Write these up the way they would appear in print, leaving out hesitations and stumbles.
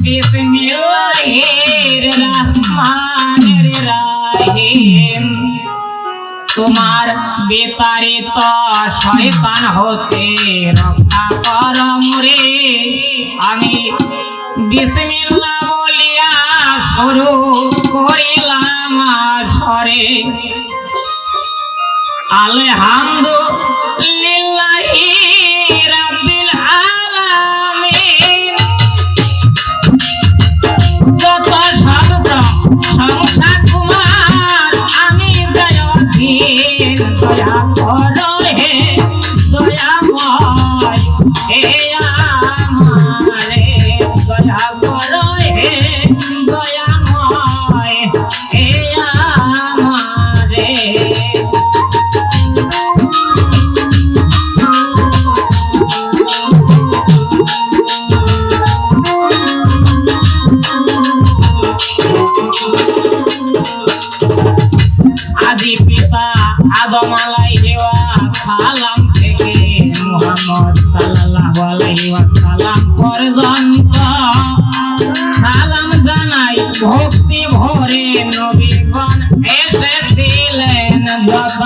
बिस्मिल्लाहिर्रहमानिर्रहीम। তোমার বিতাড়িত শয়তান হতে রক্ষা কর মোরে। আমি বিসমিল্লাহ বলিয়া শুরু করিলাম আসরে। আলহামদুলিল্লাহি রাব্বিল আলামিন। যত শব্দ সংসার তোমার আমি দয়াধীন। দয়া করো হে দয়াময় হে আমারে। দয়া করো হে দয়াময় হে আমারে। আদি পিতা আদম আলাইহি ওয়াসাল্লাম থেকে মুহাম্মদ সাল্লাল্লাহু আলাইহি ওয়াসাল্লাম পর্যন্ত সালাম জানাই ভক্তি ভরে নবীগণ এসেছিলেন যত।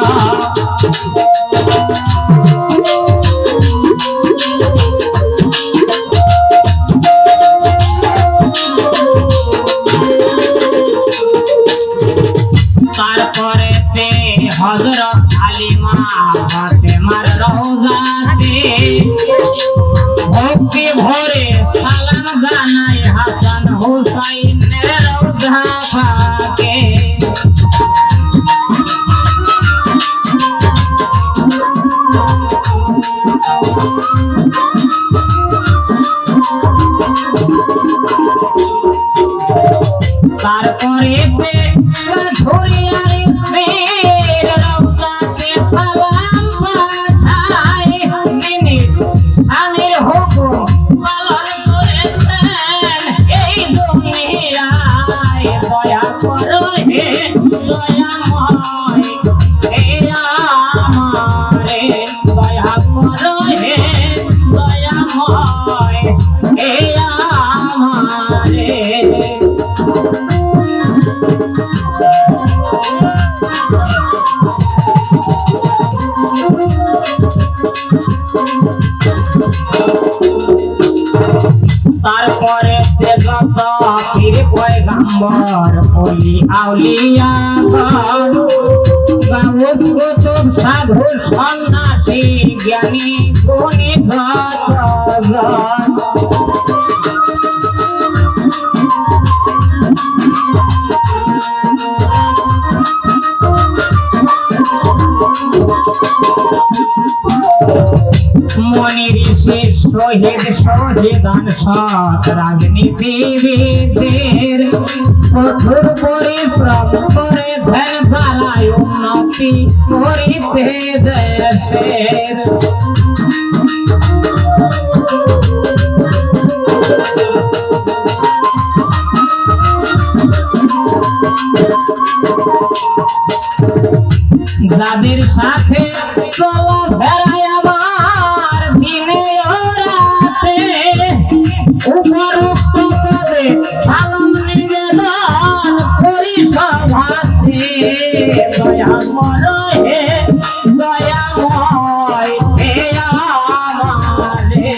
তারপরেতে হযরত হালিমা ফাতেমার রওজাতে ভক্তি ভরে সালাম জানাই হাসান হুসাইনের রওজা পাকে। তারপরেতে ধরিয়ার স্ত্রীর রওজাতে সালাম পাঠাই। তিনি স্বামীর হুকুম পালন করেছেন এই দুনিয়ায়। দয়া করো হে দয়াময় হে আমারে। দয়া করো হে দয়াময় হে আমারে। তারপরে যত পীর পয়গম্বর ওলি আউলিয়াগণ গাউস কুতুব সাধু সন্ন্যাসী জ্ঞানী গুণী যতজন মনি ঋষি শহীদ শহীদান সৎ রাজনীতিবিদদের কঠোর পরিশ্রম করেছেন তারা উন্নতি করিতে দেশের। যাদের সাথে চলাফেরায় আমার দিনে ও রাতে উপরোক্ত পদে সালাম নিবেদন করি সভাতে। দয়া করো হে দয়াময় হে আমারে।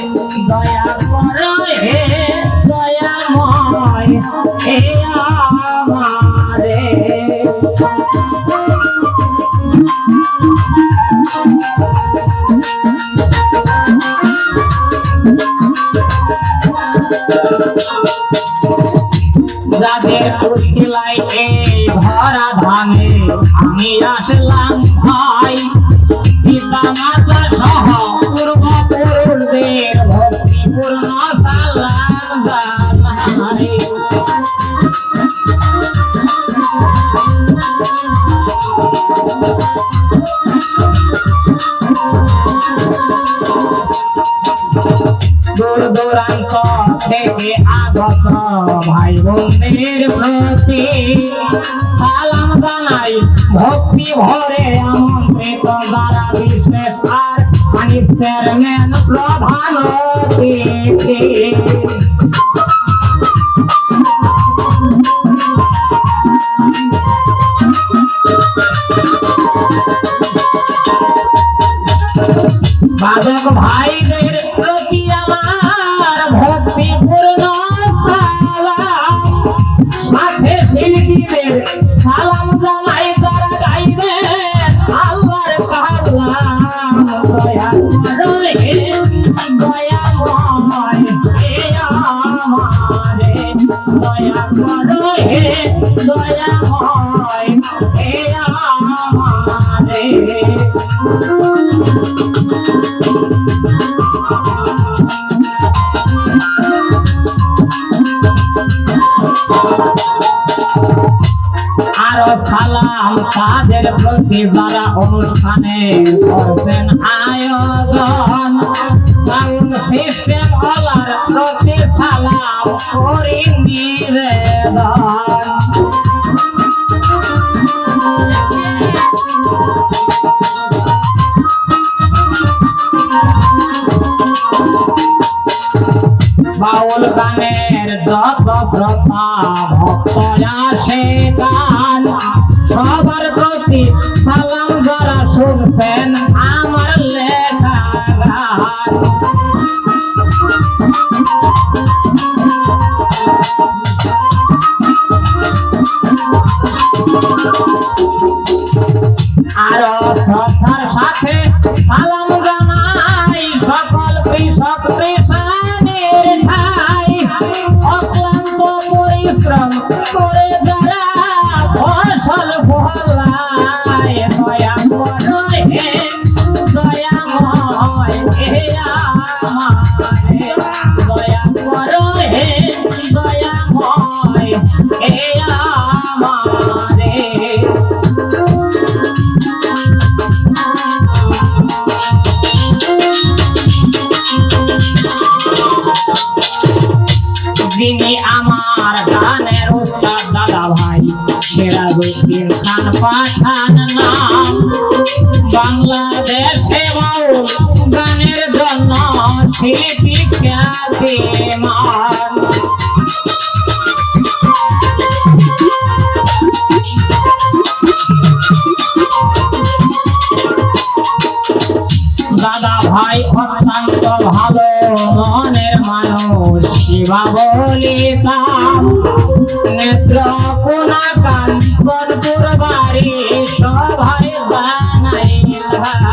দয়া করো হে দয়াময় হে আমারে। যাদের উসিলায় এই ভরা ধামে আমি আসলাম ভাই। পিতা মাতা সহ পূর্বপুরুষদের ভক্তিপূর্ণ সালাম জানাই। দূর দূরান্ত থেকে আগত ভাই বোনদের প্রতি সালাম জানাই ভক্তি ভরে আমন্ত্রিত যারা বিশেষ আর আমি চেয়ারম্যান প্রধান অতিথি বাদক ভাইদের প্রতি আমার ভক্তিপূর্ণ সালাম সাথে শিল্পীদের সালাম জানাই যারা গাইবেন আল্লাহর কালাম দয়া করো হে দয়াময় হে আমারে দয়া করো হে দয়াময় হে আমারে আরো সালাম তাদের প্রতি যারা অনুষ্ঠানে করছেন আয়োজন সাউন্ড সিস্টেম ওলার প্রতি সালাম করি নিবেদন বাউল গানের যত শ্রোতা ভক্ত আসে গান সবার প্রতি সালাম যারা শুনছেন আমার লেখা গান আরো শ্রদ্ধার সাথে সালাম জানাই সকল কৃষক কৃষানের ঠাই অক্লান্ত পরিশ্রম করে যারা ফসল ফলায় দয়া করো হে দয়াময় হে আমারে দয়া করো হে দয়াময় হে আমারে যিনি আমার গানের উস্তাদ দাদা ভাই সিরাজউদ্দিন খান পাঠান নাম বাংলাদেশে বাউল গানের জন্য শিল্পী খ্যাতিমান দাদা ভাই অত্যন্ত ভালো মনের মানুষ শিবা বলিতাম নেত্রকোনা কাঞ্চনপুর বাড়ি সবাই জানাইলাম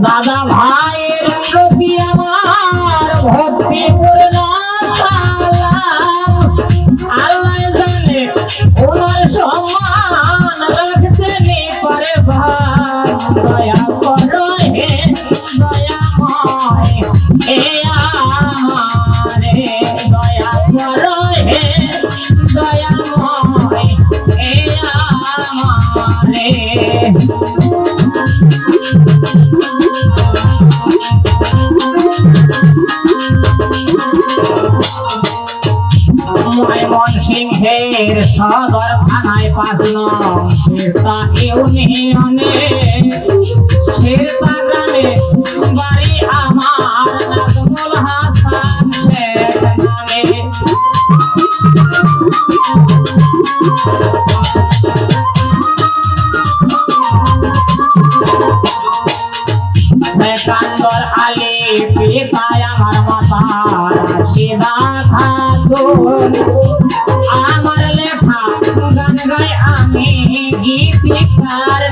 দাদা ভাইয়ের প্রতি আমার ভক্তিপূর্ণ সালাম আল্লাহ জানে ওনার সম্মান রাখতে নি পারে ভাই দয়া করো হে দয়াময় হে আমারে দয়া করো হে দয়াময় হে আমারে ময়মনসিংহের সদর থানায় ৫ নং শিরতা ইউনিয়নে শিরতা গ্রামে বাড়ি আমার নাজমুল হাসান শেখ নামে সেকান্দর আলী পিতায় আমার মাতা রাশিদা খাতুন আমার লেখা গান গাই আমি গীতিকার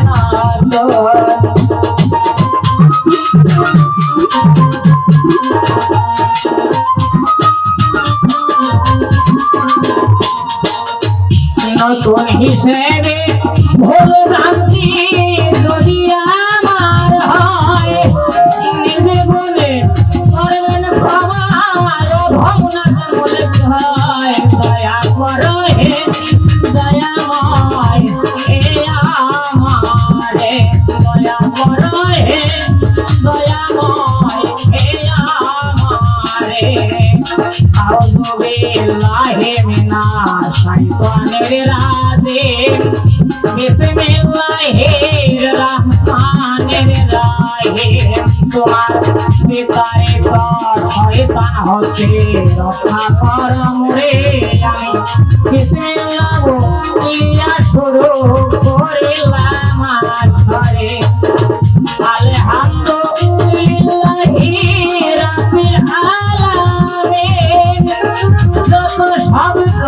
নতুন হিসেবে ভুল ভ্রান্তি যদি আমার হয় নিজে বলে করবেন ক্ষমা ভগ্না বলে হয় দয়া করো হে দয়াময় হে আমারে দয়া করো হে দয়াময় হে আমারে আউযু বিসমিল্লাহির রহমানির রহিম তোমার পিতারে পর শয়তান হতে রক্ষা কর মোরে আমি বিসমিল্লাহ বলিয়া শুরু করিলাম আসরে আলহামদুলিল্লাহি রাব্বিল আলামিন যত শব্দ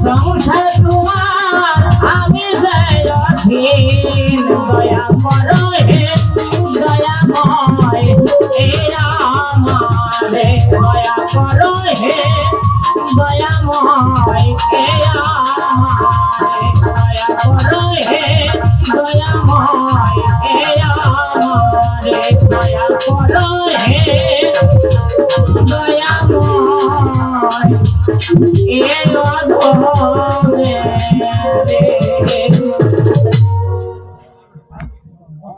সংসার তোমার আমি জয় অধীন দয়া করো হে দয়াময় এ আমারে দয়া করো হে দয়াময় এ আমারে দয়া করো হে দয়াময় এ আমারে দয়া করো হে দয়াময় এ অধমে